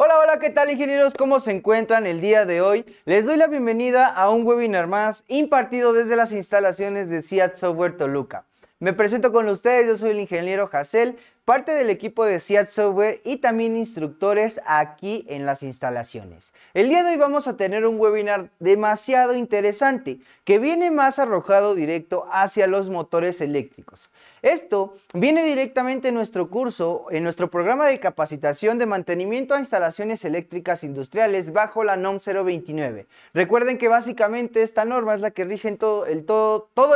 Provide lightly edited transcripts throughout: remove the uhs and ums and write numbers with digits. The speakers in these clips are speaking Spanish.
Hola, hola, ¿qué tal, ingenieros? ¿Cómo se encuentran el día de hoy? Les doy la bienvenida a un webinar más impartido desde las instalaciones de SIAD Software Toluca. Me presento con ustedes, yo soy el ingeniero Hassel, parte del equipo de SIAD Software y también instructores aquí en las instalaciones. El día de hoy vamos a tener un webinar demasiado interesante que viene más arrojado directo hacia los motores eléctricos. Esto viene directamente en nuestro curso, en nuestro programa de capacitación de mantenimiento a instalaciones eléctricas industriales bajo la NOM 029. Recuerden que básicamente esta norma es la que rige en todo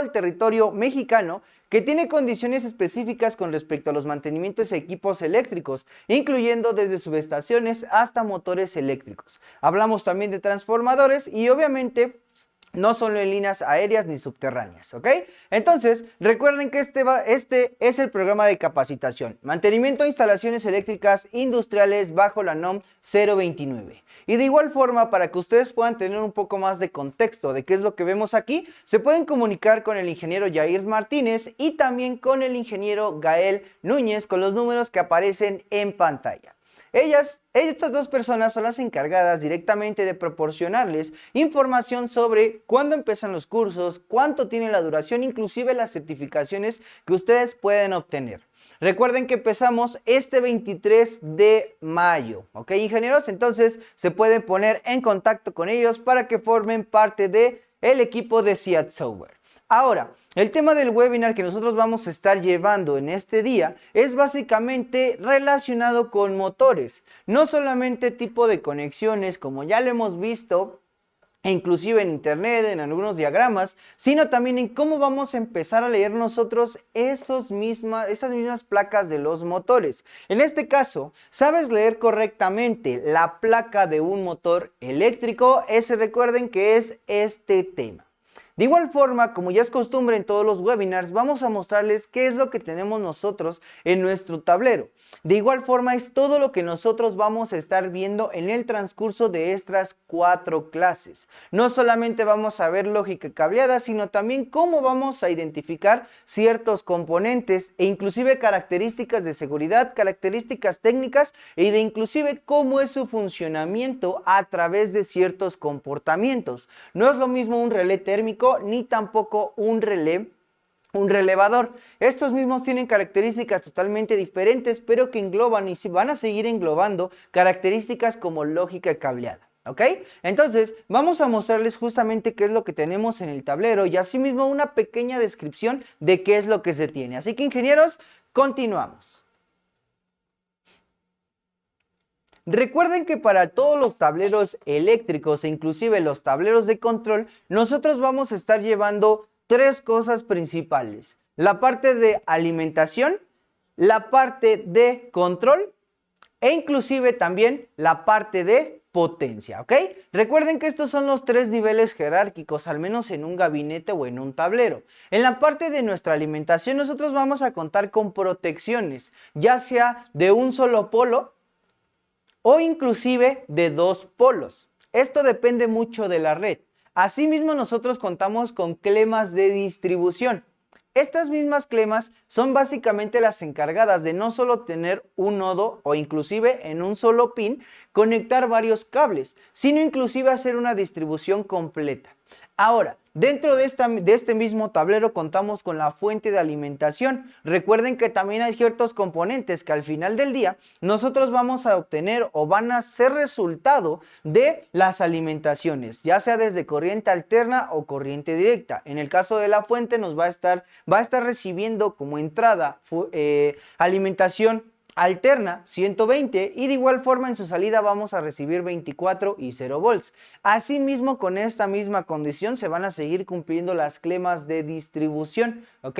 el territorio mexicano, que tiene condiciones específicas con respecto a los mantenimientos de equipos eléctricos, incluyendo desde subestaciones hasta motores eléctricos. Hablamos también de transformadores y obviamente no solo en líneas aéreas ni subterráneas, ¿ok? Entonces, recuerden que este es el programa de capacitación, mantenimiento de instalaciones eléctricas industriales bajo la NOM 029. Y de igual forma, para que ustedes puedan tener un poco más de contexto de qué es lo que vemos aquí, se pueden comunicar con el ingeniero Jair Martínez y también con el ingeniero Gael Núñez con los números que aparecen en pantalla. Estas dos personas son las encargadas directamente de proporcionarles información sobre cuándo empiezan los cursos, cuánto tiene la duración, inclusive las certificaciones que ustedes pueden obtener. Recuerden que empezamos este 23 de mayo, ¿ok, ingenieros? Entonces se pueden poner en contacto con ellos para que formen parte del equipo de SIAD Software. Ahora, el tema del webinar que nosotros vamos a estar llevando en este día es básicamente relacionado con motores, no solamente tipo de conexiones como ya lo hemos visto, inclusive en internet, en algunos diagramas, sino también en cómo vamos a empezar a leer nosotros esas mismas placas de los motores. En este caso, ¿sabes leer correctamente la placa de un motor eléctrico? Recuerden que es este tema. De igual forma, como ya es costumbre en todos los webinars, vamos a mostrarles qué es lo que tenemos nosotros en nuestro tablero. De igual forma, es todo lo que nosotros vamos a estar viendo en el transcurso de estas 4 clases. No solamente vamos a ver lógica cableada, sino también cómo vamos a identificar ciertos componentes e inclusive características de seguridad, características técnicas y de inclusive cómo es su funcionamiento a través de ciertos comportamientos. No es lo mismo un relé térmico ni tampoco un relevador. Estos mismos tienen características totalmente diferentes, pero que engloban y van a seguir englobando características como lógica cableada. ¿Ok? Entonces, vamos a mostrarles justamente qué es lo que tenemos en el tablero y asimismo una pequeña descripción de qué es lo que se tiene. Así que, ingenieros, continuamos. Recuerden que para todos los tableros eléctricos e inclusive los tableros de control, nosotros vamos a estar llevando 3 cosas principales: la parte de alimentación, la parte de control e inclusive también la parte de potencia, ¿ok? Recuerden que estos son los 3 niveles jerárquicos, al menos en un gabinete o en un tablero. En la parte de nuestra alimentación nosotros vamos a contar con protecciones, ya sea de un solo polo o inclusive de 2 polos. Esto depende mucho de la red. Asimismo, nosotros contamos con clemas de distribución. Estas mismas clemas son básicamente las encargadas de no solo tener un nodo o inclusive en un solo pin conectar varios cables, sino inclusive hacer una distribución completa. Ahora, dentro de este mismo tablero contamos con la fuente de alimentación. Recuerden que también hay ciertos componentes que al final del día nosotros vamos a obtener o van a ser resultado de las alimentaciones, ya sea desde corriente alterna o corriente directa. En el caso de la fuente nos va a estar recibiendo como entrada alimentación alterna 120 y de igual forma en su salida vamos a recibir 24 y 0 volts. Asimismo, con esta misma condición se van a seguir cumpliendo las clemas de distribución, ¿ok?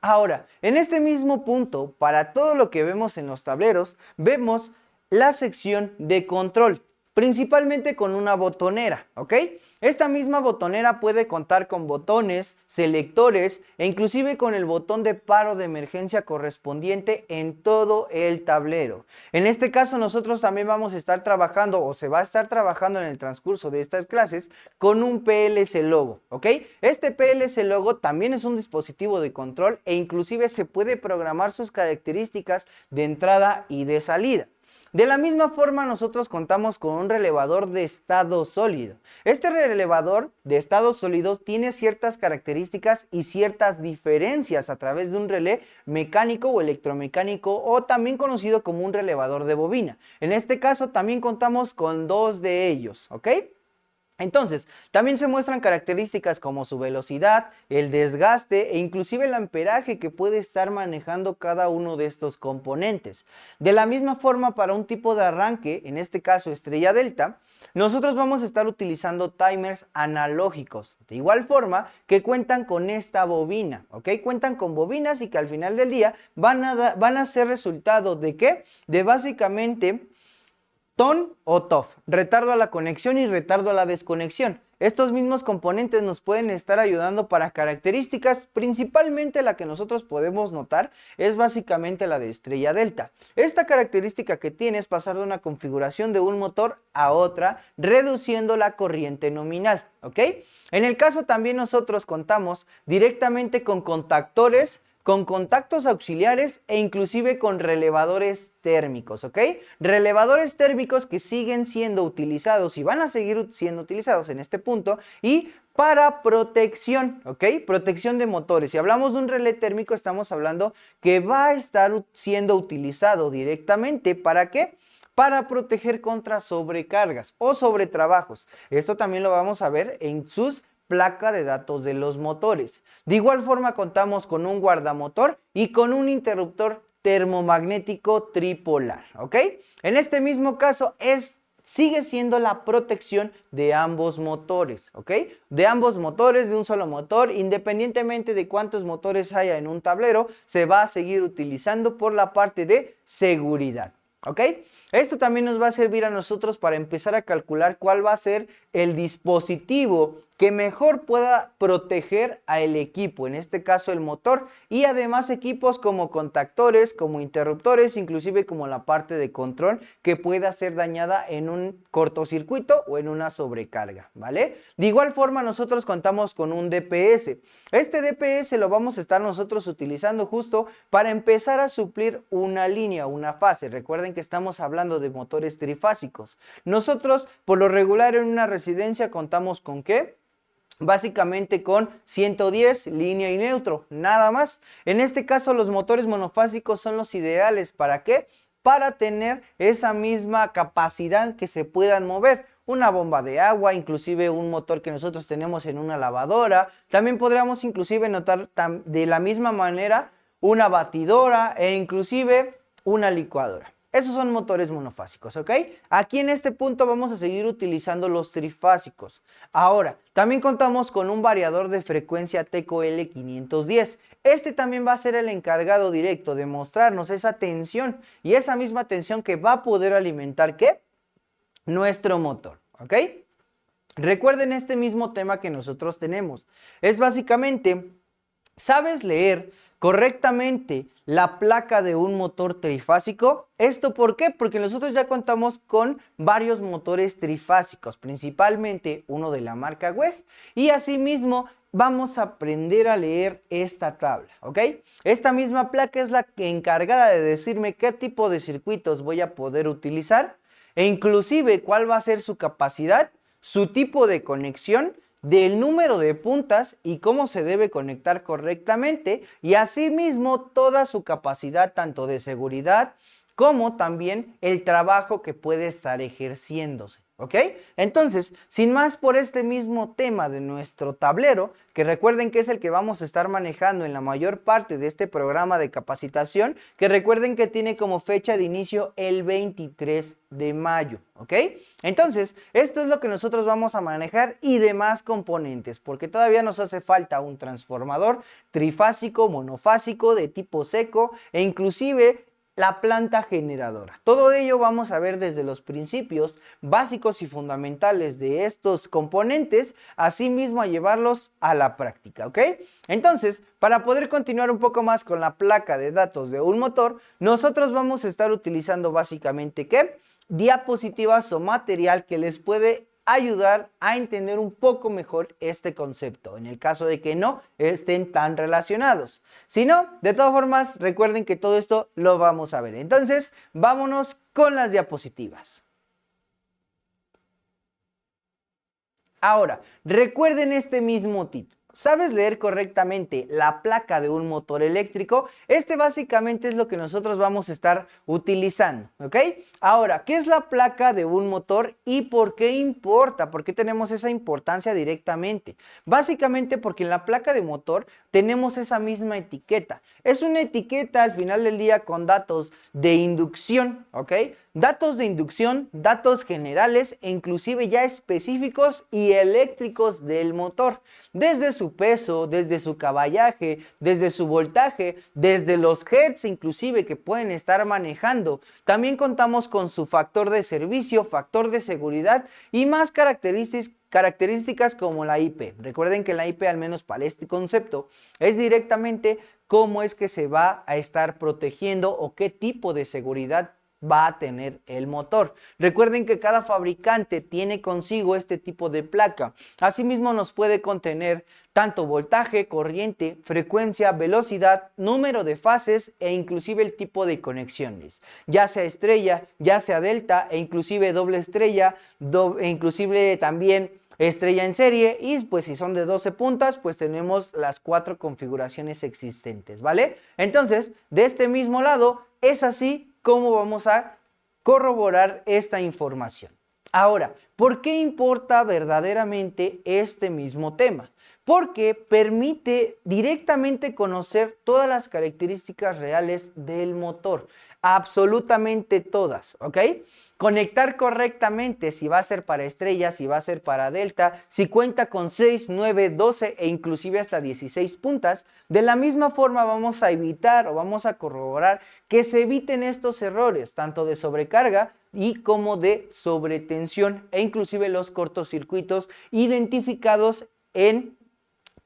Ahora, en este mismo punto, para todo lo que vemos en los tableros, vemos la sección de control, principalmente con una botonera, ¿ok? Esta misma botonera puede contar con botones, selectores e inclusive con el botón de paro de emergencia correspondiente en todo el tablero. En este caso nosotros también vamos a estar trabajando o se va a estar trabajando en el transcurso de estas clases con un PLC Logo, ¿ok? Este PLC Logo también es un dispositivo de control e inclusive se puede programar sus características de entrada y de salida. De la misma forma, nosotros contamos con un relevador de estado sólido. Este relevador de estado sólido tiene ciertas características y ciertas diferencias a través de un relé mecánico o electromecánico, o también conocido como un relevador de bobina. En este caso también contamos con dos de ellos, ¿ok? Entonces, también se muestran características como su velocidad, el desgaste e inclusive el amperaje que puede estar manejando cada uno de estos componentes. De la misma forma, para un tipo de arranque, en este caso estrella delta, nosotros vamos a estar utilizando timers analógicos, de igual forma que cuentan con esta bobina, ¿ok? Cuentan con bobinas y que al final del día van a ser resultado ¿de qué? De básicamente TON o TOF, retardo a la conexión y retardo a la desconexión. Estos mismos componentes nos pueden estar ayudando para características, principalmente la que nosotros podemos notar es básicamente la de estrella delta. Esta característica que tiene es pasar de una configuración de un motor a otra, reduciendo la corriente nominal, ¿ok? En el caso también nosotros contamos directamente con contactores, con contactos auxiliares e inclusive con relevadores térmicos, ¿ok? Relevadores térmicos que siguen siendo utilizados y van a seguir siendo utilizados en este punto y para protección, ¿ok? Protección de motores. Si hablamos de un relé térmico, estamos hablando que va a estar siendo utilizado directamente, ¿para qué? Para proteger contra sobrecargas o sobretrabajos. Esto también lo vamos a ver en sus placa de datos de los motores. De igual forma contamos con un guardamotor y con un interruptor termomagnético tripolar, ¿ok? En este mismo caso sigue siendo la protección de ambos motores, ¿ok? De ambos motores, de un solo motor, independientemente de cuántos motores haya en un tablero, se va a seguir utilizando por la parte de seguridad, ¿ok? Esto también nos va a servir a nosotros para empezar a calcular cuál va a ser el dispositivo que mejor pueda proteger al equipo, en este caso el motor, y además equipos como contactores, como interruptores, inclusive como la parte de control que pueda ser dañada en un cortocircuito o en una sobrecarga, ¿vale? De igual forma nosotros contamos con un DPS. Este DPS lo vamos a estar nosotros utilizando justo para empezar a suplir una línea, una fase. Recuerden que estamos hablando de motores trifásicos. Nosotros por lo regular en una residencia contamos con ¿qué? Básicamente con 110, línea y neutro, nada más. En este caso los motores monofásicos son los ideales. ¿Para qué? Para tener esa misma capacidad que se puedan mover. Una bomba de agua, inclusive un motor que nosotros tenemos en una lavadora. También podríamos inclusive notar de la misma manera una batidora e inclusive una licuadora. Esos son motores monofásicos, ¿ok? Aquí en este punto vamos a seguir utilizando los trifásicos. Ahora, también contamos con un variador de frecuencia Teco L510. Este también va a ser el encargado directo de mostrarnos esa tensión y esa misma tensión que va a poder alimentar, ¿qué? Nuestro motor, ¿ok? Recuerden este mismo tema que nosotros tenemos. Es básicamente, ¿sabes leer correctamente la placa de un motor trifásico? ¿Esto por qué? Porque nosotros ya contamos con varios motores trifásicos, principalmente uno de la marca WEG, y asimismo vamos a aprender a leer esta tabla, ¿ok? Esta misma placa es la encargada de decirme qué tipo de circuitos voy a poder utilizar e inclusive cuál va a ser su capacidad, su tipo de conexión, del número de puntas y cómo se debe conectar correctamente, y asimismo toda su capacidad tanto de seguridad como también el trabajo que puede estar ejerciéndose, ¿ok? Entonces, sin más por este mismo tema de nuestro tablero, que recuerden que es el que vamos a estar manejando en la mayor parte de este programa de capacitación, que recuerden que tiene como fecha de inicio el 23 de mayo, ¿ok? Entonces, esto es lo que nosotros vamos a manejar y demás componentes, porque todavía nos hace falta un transformador trifásico, monofásico, de tipo seco e inclusive la planta generadora. Todo ello vamos a ver desde los principios básicos y fundamentales de estos componentes, asimismo a llevarlos a la práctica, ¿ok? Entonces, para poder continuar un poco más con la placa de datos de un motor, nosotros vamos a estar utilizando básicamente, ¿qué? Diapositivas o material que les puede ayudar a entender un poco mejor este concepto, en el caso de que no estén tan relacionados. Si no, de todas formas, recuerden que todo esto lo vamos a ver. Entonces, vámonos con las diapositivas. Ahora, recuerden este mismo título. ¿Sabes leer correctamente la placa de un motor eléctrico? Este básicamente es lo que nosotros vamos a estar utilizando, ¿ok? Ahora, ¿qué es la placa de un motor y por qué importa? ¿Por qué tenemos esa importancia directamente? Básicamente porque en la placa de motor tenemos esa misma etiqueta. Es una etiqueta al final del día con datos de inducción, ¿ok? Datos de inducción, datos generales e inclusive ya específicos y eléctricos del motor. Desde su peso, desde su caballaje, desde su voltaje, desde los hertz inclusive que pueden estar manejando. También contamos con su factor de servicio, factor de seguridad y más características como la IP. Recuerden que la IP, al menos para este concepto, es directamente cómo es que se va a estar protegiendo o qué tipo de seguridad va a tener el motor. Recuerden que cada fabricante tiene consigo este tipo de placa. Asimismo nos puede contener tanto voltaje, corriente, frecuencia, velocidad, número de fases e inclusive el tipo de conexiones, ya sea estrella, ya sea delta e inclusive doble estrella, e inclusive también estrella en serie, y pues si son de 12 puntas pues tenemos las 4 configuraciones existentes, ¿vale? Entonces de este mismo lado es así como vamos a corroborar esta información. Ahora, ¿por qué importa verdaderamente este mismo tema? Porque permite directamente conocer todas las características reales del motor, absolutamente todas, ¿ok? Conectar correctamente si va a ser para estrella, si va a ser para delta, si cuenta con 6, 9, 12 e inclusive hasta 16 puntas. De la misma forma vamos a evitar o vamos a corroborar que se eviten estos errores, tanto de sobrecarga y como de sobretensión e inclusive los cortocircuitos identificados en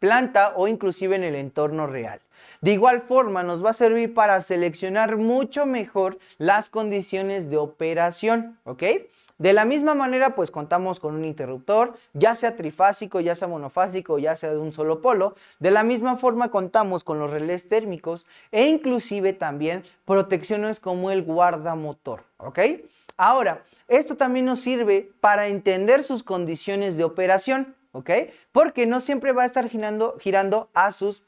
planta o inclusive en el entorno real. De igual forma nos va a servir para seleccionar mucho mejor las condiciones de operación, ¿ok? De la misma manera pues contamos con un interruptor, ya sea trifásico, ya sea monofásico, ya sea de un solo polo. De la misma forma contamos con los relés térmicos e inclusive también protecciones como el guardamotor, ¿ok? Ahora, esto también nos sirve para entender sus condiciones de operación, ¿ok? Porque no siempre va a estar girando a su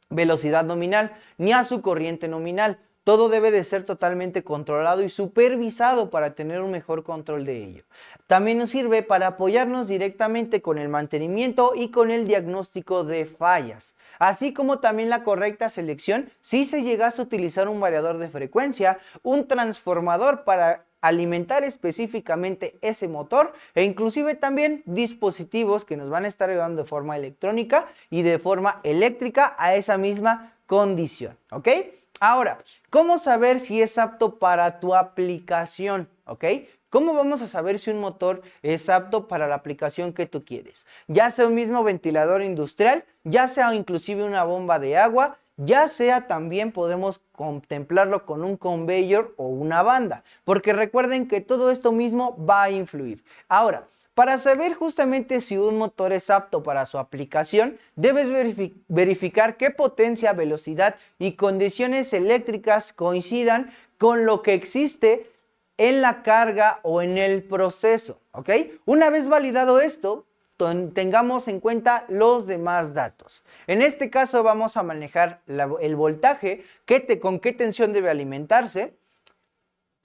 velocidad nominal ni a su corriente nominal. Todo debe de ser totalmente controlado y supervisado para tener un mejor control de ello. También nos sirve para apoyarnos directamente con el mantenimiento y con el diagnóstico de fallas, así como también la correcta selección si se llegase a utilizar un variador de frecuencia, un transformador para alimentar específicamente ese motor e inclusive también dispositivos que nos van a estar ayudando de forma electrónica y de forma eléctrica a esa misma condición, ¿ok? Ahora, ¿cómo saber si es apto para tu aplicación? ¿Ok? ¿Cómo vamos a saber si un motor es apto para la aplicación que tú quieres? Ya sea un mismo ventilador industrial, ya sea inclusive una bomba de agua, ya sea también podemos contemplarlo con un conveyor o una banda, porque recuerden que todo esto mismo va a influir. Ahora, para saber justamente si un motor es apto para su aplicación, debes verificar qué potencia, velocidad y condiciones eléctricas coincidan con lo que existe en la carga o en el proceso, ¿ok? Una vez validado esto, tengamos en cuenta los demás datos. En este caso vamos a manejar el voltaje, con qué tensión debe alimentarse.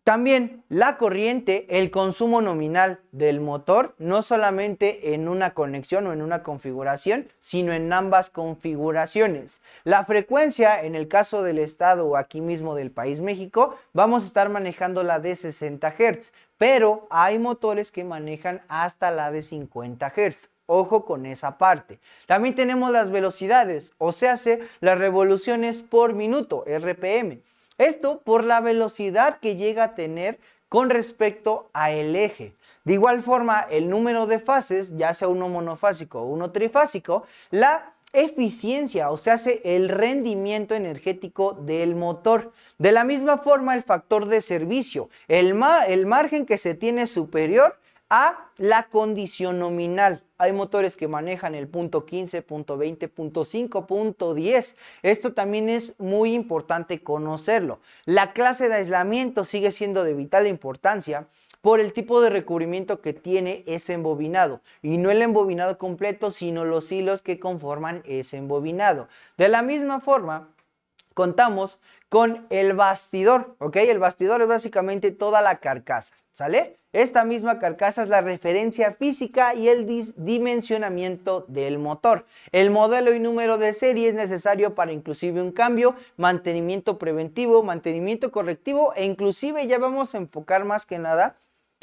También la corriente, el consumo nominal del motor, no solamente en una conexión o en una configuración, sino en ambas configuraciones. La frecuencia, en el caso del estado o aquí mismo del país México, vamos a estar manejando la de 60 Hz, pero hay motores que manejan hasta la de 50 Hz. Ojo con esa parte. También tenemos las velocidades, o sea, las revoluciones por minuto, RPM. Esto por la velocidad que llega a tener con respecto al eje. De igual forma, el número de fases, ya sea uno monofásico o uno trifásico, la eficiencia, o sea, el rendimiento energético del motor. De la misma forma, el factor de servicio, el margen que se tiene superior a la condición nominal. Hay motores que manejan el punto 15, punto 20, punto 5, punto 10. Esto también es muy importante conocerlo. La clase de aislamiento sigue siendo de vital importancia por el tipo de recubrimiento que tiene ese embobinado. Y no el embobinado completo, sino los hilos que conforman ese embobinado. De la misma forma, contamos con el bastidor, ¿ok? El bastidor es básicamente toda la carcasa, ¿sale? Esta misma carcasa es la referencia física y el dimensionamiento del motor. El modelo y número de serie es necesario para inclusive un cambio, mantenimiento preventivo, mantenimiento correctivo e inclusive ya vamos a enfocar más que nada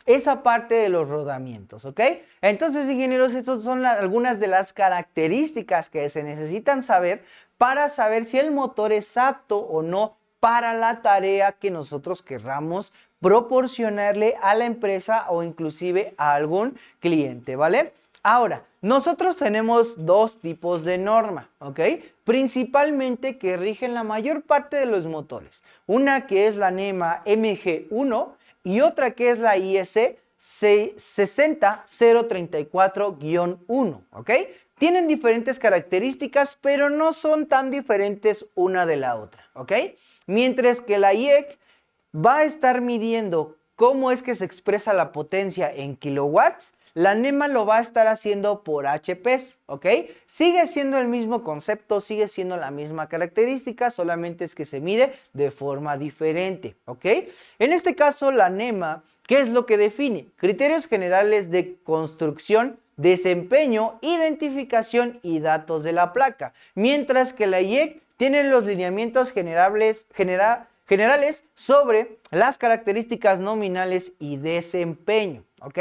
esa parte de los rodamientos, ¿ok? Entonces, ingenieros, estas son algunas de las características que se necesitan saber para saber si el motor es apto o no para la tarea que nosotros querramos proporcionarle a la empresa o inclusive a algún cliente, ¿vale? Ahora, nosotros tenemos dos tipos de norma, ¿ok? Principalmente que rigen la mayor parte de los motores. Una que es la NEMA MG1 y otra que es la IS 60034-1, ¿ok? Tienen diferentes características, pero no son tan diferentes una de la otra, ¿ok? Mientras que la IEC va a estar midiendo cómo es que se expresa la potencia en kilowatts, la NEMA lo va a estar haciendo por HPs, ¿ok? Sigue siendo el mismo concepto, sigue siendo la misma característica, solamente es que se mide de forma diferente, ¿ok? En este caso, la NEMA, ¿qué es lo que define? Criterios generales de construcción, desempeño, identificación y datos de la placa, mientras que la IEC tiene los lineamientos generales sobre las características nominales y desempeño, ¿ok?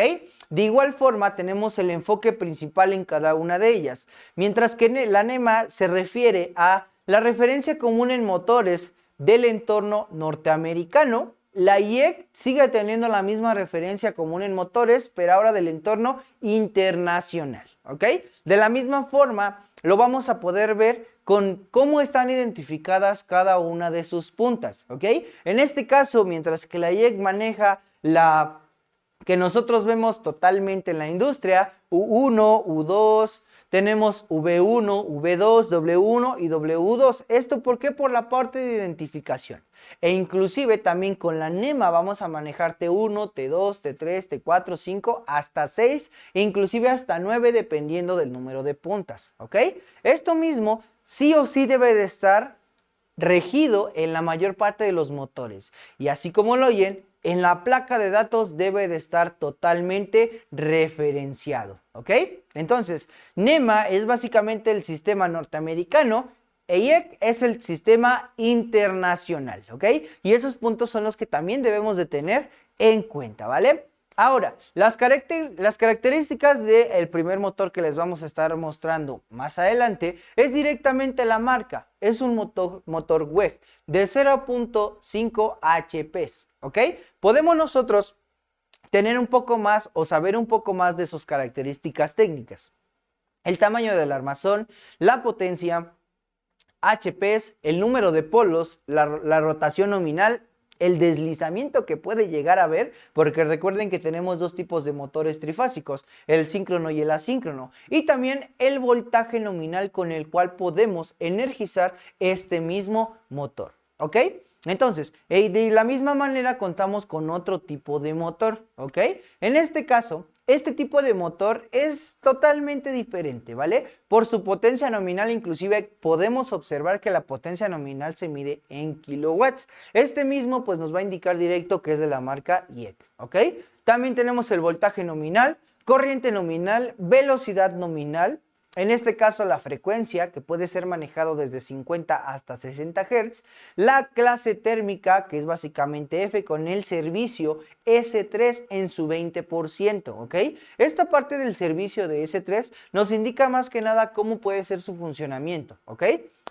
De igual forma tenemos el enfoque principal en cada una de ellas, mientras que la NEMA se refiere a la referencia común en motores del entorno norteamericano. La IEC sigue teniendo la misma referencia común en motores, pero ahora del entorno internacional, ¿ok? De la misma forma, lo vamos a poder ver con cómo están identificadas cada una de sus puntas, ¿ok? En este caso, mientras que la IEC maneja la que nosotros vemos totalmente en la industria, U1, U2, tenemos V1, V2, W1 y W2. ¿Esto por qué? Por la parte de identificación. E inclusive también con la NEMA vamos a manejar T1, T2, T3, T4, 5, hasta 6, e inclusive hasta 9 dependiendo del número de puntas, ¿ok? Esto mismo sí o sí debe de estar regido en la mayor parte de los motores. Y así como lo oyen, en la placa de datos debe de estar totalmente referenciado, ¿ok? Entonces, NEMA es básicamente el sistema norteamericano, e IEC es el sistema internacional, ¿ok? Y esos puntos son los que también debemos de tener en cuenta, ¿vale? Ahora, las características del primer motor que les vamos a estar mostrando más adelante es directamente la marca. Es un motor WEG de 0.5 HPs, ¿ok? Podemos nosotros tener un poco más o saber un poco más de sus características técnicas. El tamaño del armazón, la potencia, HPs, el número de polos, la rotación nominal, el deslizamiento que puede llegar a haber, porque recuerden que tenemos dos tipos de motores trifásicos, el síncrono y el asíncrono, y también el voltaje nominal con el cual podemos energizar este mismo motor, ¿ok? Entonces, de la misma manera contamos con otro tipo de motor, ¿ok? En este caso, este tipo de motor es totalmente diferente, ¿vale? Por su potencia nominal, inclusive podemos observar que la potencia nominal se mide en kilowatts. Este mismo pues nos va a indicar directo que es de la marca IEC, ¿ok? También tenemos el voltaje nominal, corriente nominal, velocidad nominal. En este caso la frecuencia, que puede ser manejado desde 50 hasta 60 Hz, la clase térmica, que es básicamente F, con el servicio S3 en su 20%, ¿ok? Esta parte del servicio de S3 nos indica más que nada cómo puede ser su funcionamiento, ¿ok?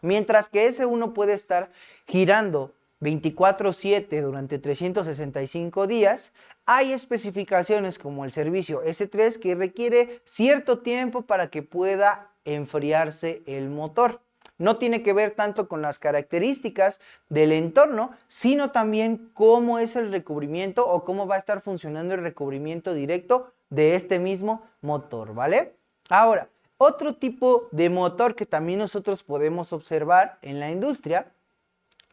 Mientras que S1 puede estar girando 24/7 durante 365 días, hay especificaciones como el servicio S3 que requiere cierto tiempo para que pueda enfriarse el motor. No tiene que ver tanto con las características del entorno, sino también cómo es el recubrimiento o cómo va a estar funcionando el recubrimiento directo de este mismo motor, ¿vale? Ahora, otro tipo de motor que también nosotros podemos observar en la industria,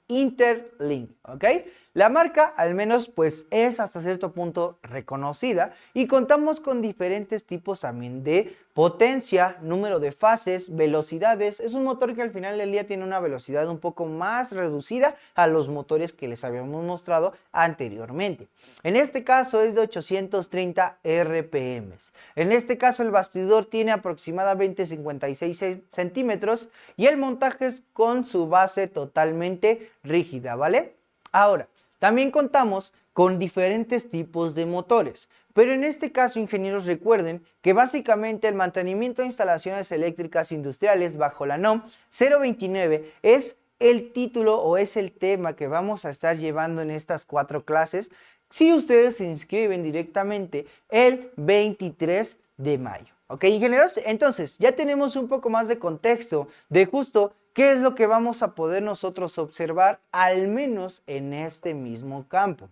Interlink, ¿ok? La marca al menos pues es hasta cierto punto reconocida y contamos con diferentes tipos también de potencia, número de fases, velocidades. Es un motor que al final del día tiene una velocidad un poco más reducida a los motores que les habíamos mostrado anteriormente. En este caso es de 830 RPM. En este caso el bastidor tiene aproximadamente 56 centímetros y el montaje es con su base totalmente rígida, ¿vale? Ahora, también contamos con diferentes tipos de motores, pero en este caso, ingenieros, recuerden que básicamente el mantenimiento de instalaciones eléctricas industriales bajo la NOM 029 es el título o es el tema que vamos a estar llevando en estas 4 clases si ustedes se inscriben directamente el 23 de mayo. ¿Ok, ingenieros? Entonces, ya tenemos un poco más de contexto de justo qué es lo que vamos a poder nosotros observar, al menos en este mismo campo.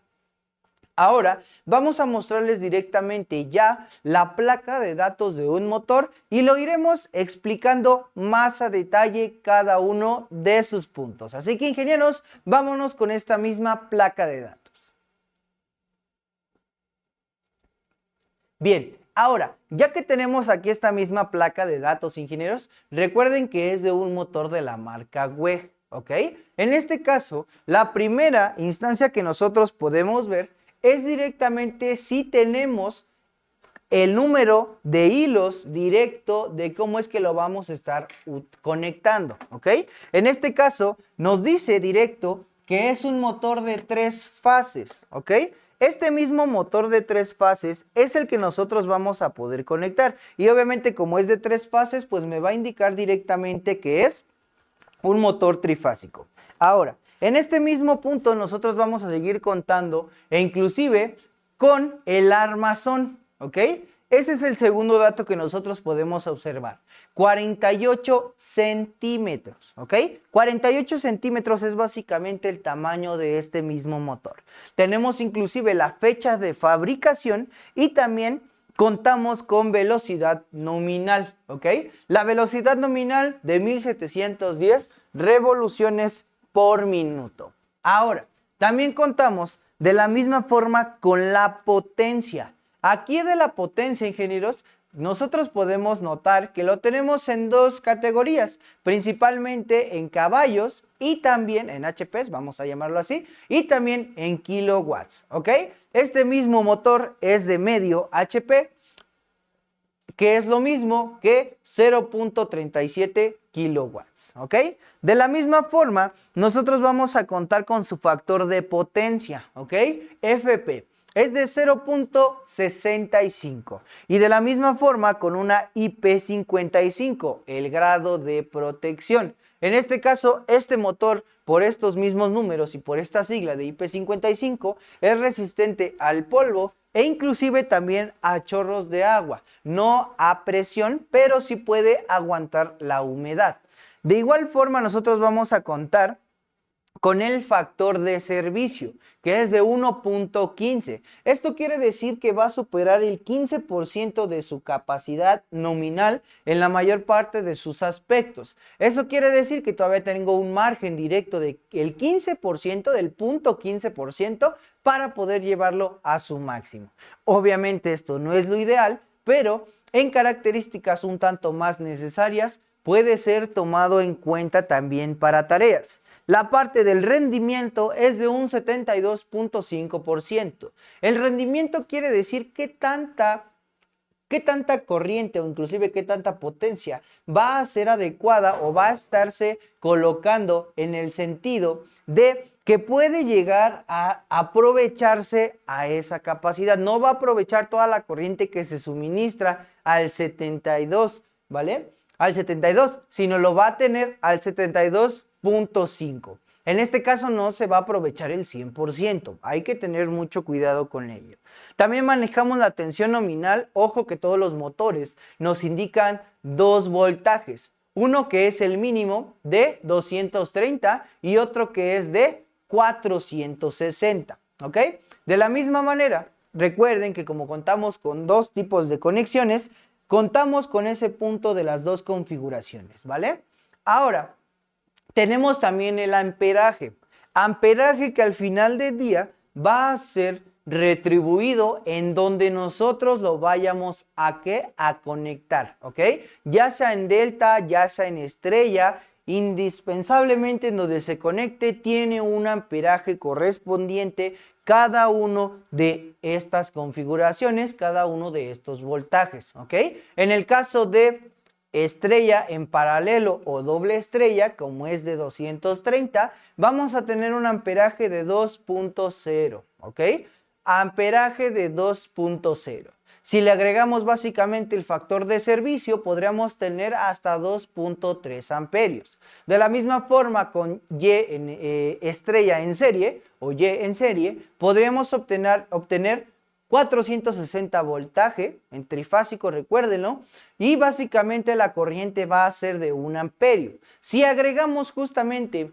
Ahora vamos a mostrarles directamente ya la placa de datos de un motor y lo iremos explicando más a detalle cada uno de sus puntos. Así que, ingenieros, vámonos con esta misma placa de datos. Bien. Ahora, ya que tenemos aquí esta misma placa de datos, ingenieros, recuerden que es de un motor de la marca WEG, ¿ok? En este caso, la primera instancia que nosotros podemos ver es directamente si tenemos el número de hilos directo de cómo es que lo vamos a estar conectando, ¿ok? En este caso, nos dice directo que es un motor de 3 fases, ¿ok? Este mismo motor de 3 fases es el que nosotros vamos a poder conectar y obviamente como es de 3 fases pues me va a indicar directamente que es un motor trifásico. Ahora, en este mismo punto nosotros vamos a seguir contando e inclusive con el armazón, ¿ok? Ese es el segundo dato que nosotros podemos observar. 48 centímetros, ¿ok? 48 centímetros es básicamente el tamaño de este mismo motor. Tenemos inclusive la fecha de fabricación y también contamos con velocidad nominal, ¿ok? La velocidad nominal de 1710 revoluciones por minuto. Ahora, también contamos de la misma forma con la potencia. Aquí de la potencia, ingenieros, nosotros podemos notar que lo tenemos en 2 categorías, principalmente en caballos y también en HPs, vamos a llamarlo así, y también en kilowatts, ¿ok? Este mismo motor es de medio HP, que es lo mismo que 0.37 kilowatts, ¿ok? De la misma forma, nosotros vamos a contar con su factor de potencia, ¿ok? FP. Es de 0.65 y de la misma forma con una IP55, el grado de protección. En este caso, este motor, por estos mismos números y por esta sigla de IP55, es resistente al polvo e inclusive también a chorros de agua. No a presión, pero sí puede aguantar la humedad. De igual forma, nosotros vamos a contar con el factor de servicio, que es de 1.15. Esto quiere decir que va a superar el 15% de su capacidad nominal en la mayor parte de sus aspectos. Eso quiere decir que todavía tengo un margen directo del 15%, del 0.15%, para poder llevarlo a su máximo. Obviamente esto no es lo ideal, pero en características un tanto más necesarias puede ser tomado en cuenta también para tareas. La parte del rendimiento es de un 72.5%. El rendimiento quiere decir qué tanta corriente o inclusive qué tanta potencia va a ser adecuada o va a estarse colocando en el sentido de que puede llegar a aprovecharse a esa capacidad. No va a aprovechar toda la corriente que se suministra al 72, ¿vale? Al 72, sino lo va a tener al 72.5. En este caso no se va a aprovechar el 100%, hay que tener mucho cuidado con ello. También manejamos la tensión nominal, ojo que todos los motores nos indican 2 voltajes, uno que es el mínimo de 230 y otro que es de 460, ¿ok? De la misma manera, recuerden que como contamos con dos tipos de conexiones, contamos con ese punto de las dos configuraciones, ¿vale? Ahora, tenemos también el amperaje. Amperaje que al final del día va a ser retribuido en donde nosotros lo vayamos a ¿qué? A conectar, ¿ok? Ya sea en delta, ya sea en estrella, indispensablemente en donde se conecte tiene un amperaje correspondiente cada uno de estas configuraciones, cada uno de estos voltajes, ¿ok? En el caso de estrella en paralelo o doble estrella, como es de 230, vamos a tener un amperaje de 2.0, ¿ok? Amperaje de 2.0. Si le agregamos básicamente el factor de servicio, podríamos tener hasta 2.3 amperios. De la misma forma, con Y en, estrella en serie o Y en serie, podríamos obtener 460 voltaje en trifásico, recuérdenlo, y básicamente la corriente va a ser de 1 amperio. Si agregamos justamente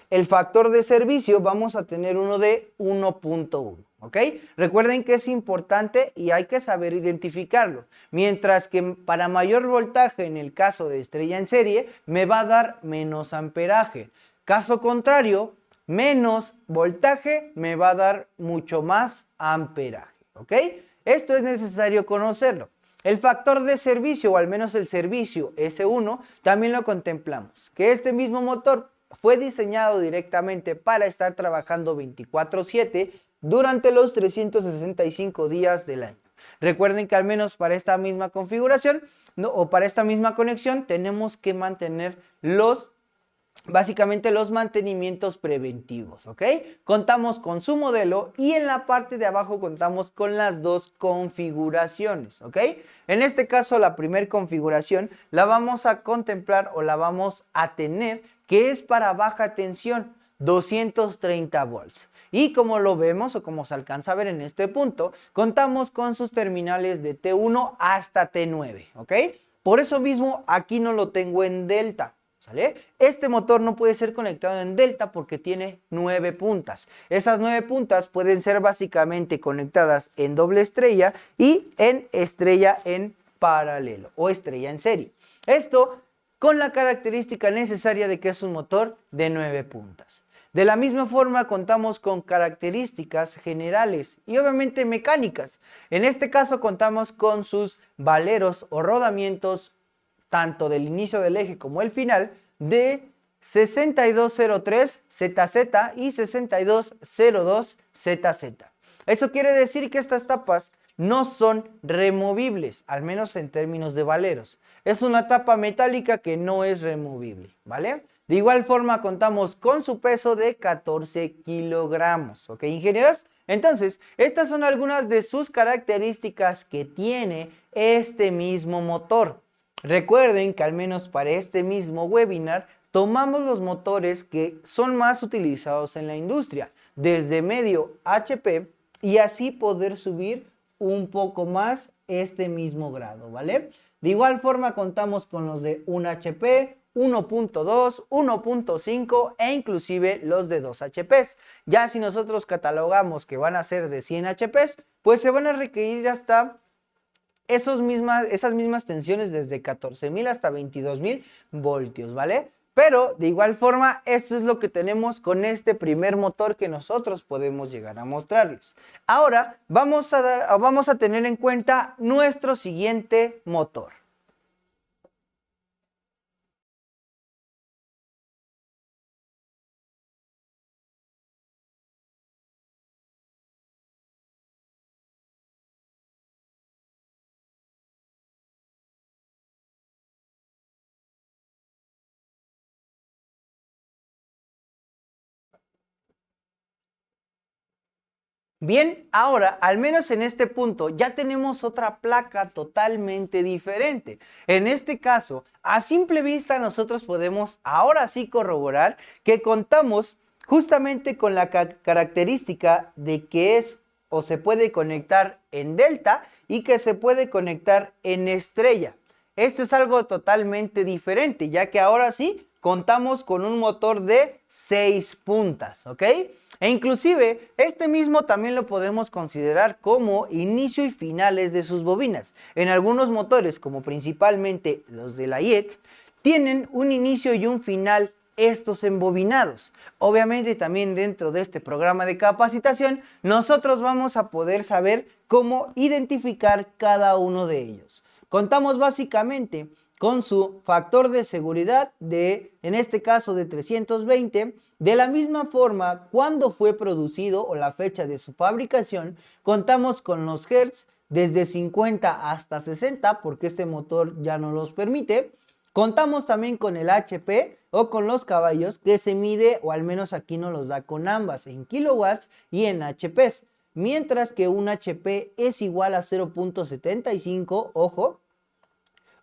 el factor de servicio, vamos a tener uno de 1.1, ¿ok? Recuerden que es importante y hay que saber identificarlo. Mientras que para mayor voltaje, en el caso de estrella en serie, me va a dar menos amperaje. Caso contrario, menos voltaje me va a dar mucho más amperaje, ¿ok? Esto es necesario conocerlo. El factor de servicio, o al menos el servicio S1, también lo contemplamos, que este mismo motor fue diseñado directamente para estar trabajando 24/7 durante los 365 días del año. Recuerden que al menos para esta misma configuración, ¿no? O para esta misma conexión tenemos que mantener básicamente los mantenimientos preventivos, ¿ok? Contamos con su modelo y en la parte de abajo contamos con las dos configuraciones, ¿ok? En este caso, la primera configuración la vamos a contemplar o la vamos a tener, que es para baja tensión, 230 volts. Y como lo vemos o como se alcanza a ver en este punto, contamos con sus terminales de T1 hasta T9, ¿ok? Por eso mismo aquí no lo tengo en delta. ¿Sale? Este motor no puede ser conectado en delta porque tiene 9 puntas. Esas 9 puntas pueden ser básicamente conectadas en doble estrella y en estrella en paralelo o estrella en serie. Esto con la característica necesaria de que es un motor de 9 puntas. De la misma forma contamos con características generales y obviamente mecánicas. En este caso contamos con sus valeros o rodamientos tanto del inicio del eje como el final, de 6203 ZZ y 6202 ZZ. Eso quiere decir que estas tapas no son removibles, al menos en términos de valeros. Es una tapa metálica que no es removible, ¿vale? De igual forma contamos con su peso de 14 kilogramos, ¿ok, ingenieros? Entonces, estas son algunas de sus características que tiene este mismo motor. Recuerden que al menos para este mismo webinar tomamos los motores que son más utilizados en la industria, desde medio HP, y así poder subir un poco más este mismo grado, ¿vale? De igual forma contamos con los de 1 HP, 1.2, 1.5 e inclusive los de 2 HPs. Ya si nosotros catalogamos que van a ser de 100 HPs, pues se van a requerir hasta esas mismas tensiones desde 14.000 hasta 22.000 voltios, ¿vale? Pero de igual forma, esto es lo que tenemos con este primer motor que nosotros podemos llegar a mostrarles. Ahora vamos a tener en cuenta nuestro siguiente motor. Bien, ahora, al menos en este punto, ya tenemos otra placa totalmente diferente. En este caso, a simple vista nosotros podemos ahora sí corroborar que contamos justamente con la característica de que es o se puede conectar en delta y que se puede conectar en estrella. Esto es algo totalmente diferente, ya que ahora sí contamos con un motor de 6 puntas, ¿ok? E inclusive este mismo también lo podemos considerar como inicio y finales de sus bobinas. En algunos motores, como principalmente los de la IEC, tienen un inicio y un final estos embobinados. Obviamente también dentro de este programa de capacitación nosotros vamos a poder saber cómo identificar cada uno de ellos. Contamos básicamente con su factor de seguridad en este caso de 320. De la misma forma, cuando fue producido o la fecha de su fabricación, contamos con los hertz desde 50 hasta 60, porque este motor ya no los permite. Contamos también con el HP o con los caballos, que se mide, o al menos aquí nos los da con ambas, en kilowatts y en HPs. Mientras que un HP es igual a 0.75, ojo,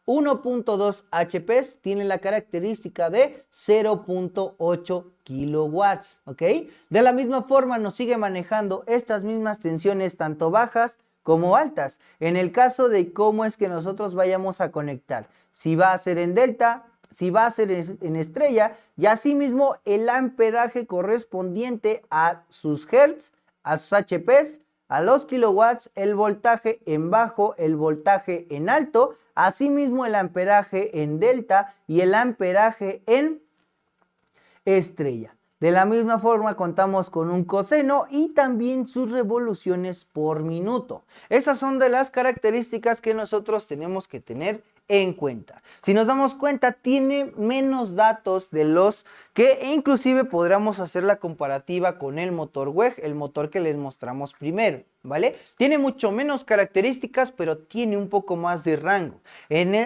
1.2 HPs tiene la característica de 0.8 kilowatts, ¿ok? De la misma forma nos sigue manejando estas mismas tensiones tanto bajas como altas, en el caso de cómo es que nosotros vayamos a conectar, si va a ser en delta, si va a ser en estrella, y asimismo el amperaje correspondiente a sus hertz, a sus HPs, a los kilowatts, el voltaje en bajo, el voltaje en alto, asimismo el amperaje en delta y el amperaje en estrella. De la misma forma contamos con un coseno y también sus revoluciones por minuto. Esas son de las características que nosotros tenemos que tener en cuenta. Si nos damos cuenta, tiene menos datos de los que inclusive podríamos hacer la comparativa con el motor WEG, el motor que les mostramos primero, ¿vale? Tiene mucho menos características, pero tiene un poco más de rango.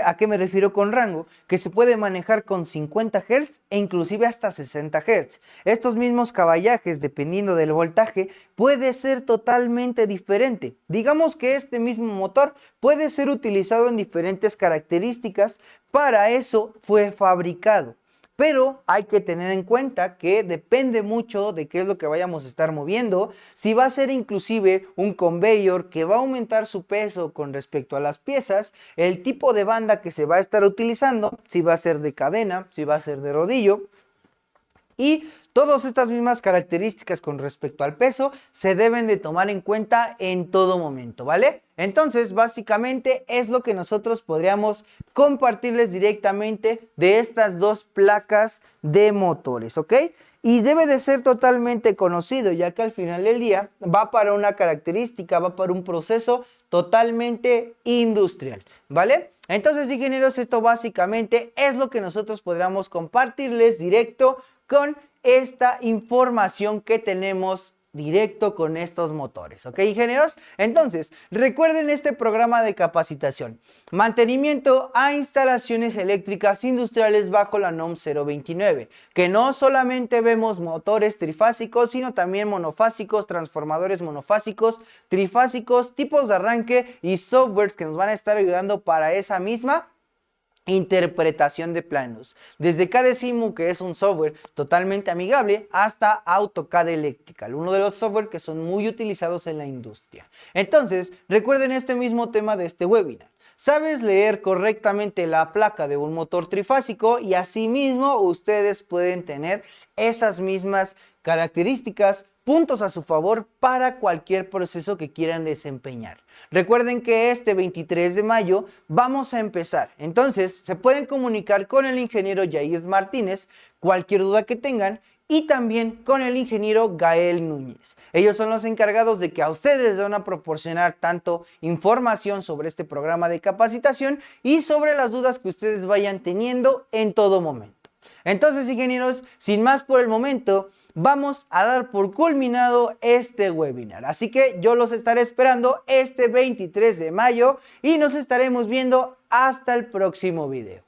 ¿A qué me refiero con rango? Que se puede manejar con 50 Hz e inclusive hasta 60 Hz. Estos mismos caballajes, dependiendo del voltaje, puede ser totalmente diferente. Digamos que este mismo motor puede ser utilizado en diferentes características, para eso fue fabricado. Pero hay que tener en cuenta que depende mucho de qué es lo que vayamos a estar moviendo. Si va a ser inclusive un conveyor que va a aumentar su peso con respecto a las piezas, el tipo de banda que se va a estar utilizando, si va a ser de cadena, si va a ser de rodillo. Y todas estas mismas características con respecto al peso se deben de tomar en cuenta en todo momento, ¿vale? Entonces, básicamente es lo que nosotros podríamos compartirles directamente de estas dos placas de motores, ¿ok? Y debe de ser totalmente conocido, ya que al final del día va para una característica, va para un proceso totalmente industrial, ¿vale? Entonces, ingenieros, esto básicamente es lo que nosotros podríamos compartirles directo con esta información que tenemos directo con estos motores, ¿ok, ingenieros? Entonces, recuerden este programa de capacitación: mantenimiento a instalaciones eléctricas industriales bajo la NOM 029, que no solamente vemos motores trifásicos, sino también monofásicos, transformadores monofásicos, trifásicos, tipos de arranque y softwares que nos van a estar ayudando para esa misma interpretación de planos, desde CAD-Simu, que es un software totalmente amigable, hasta AutoCAD Electrical, uno de los software que son muy utilizados en la industria. Entonces, recuerden este mismo tema de este webinar: ¿sabes leer correctamente la placa de un motor trifásico? Y asimismo ustedes pueden tener esas mismas características, puntos a su favor para cualquier proceso que quieran desempeñar. Recuerden que este 23 de mayo vamos a empezar. Entonces, se pueden comunicar con el ingeniero Yair Martínez, cualquier duda que tengan, y también con el ingeniero Gael Núñez. Ellos son los encargados de que a ustedes les van a proporcionar tanto información sobre este programa de capacitación y sobre las dudas que ustedes vayan teniendo en todo momento. Entonces, ingenieros, sin más por el momento, vamos a dar por culminado este webinar. Así que yo los estaré esperando este 23 de mayo y nos estaremos viendo hasta el próximo video.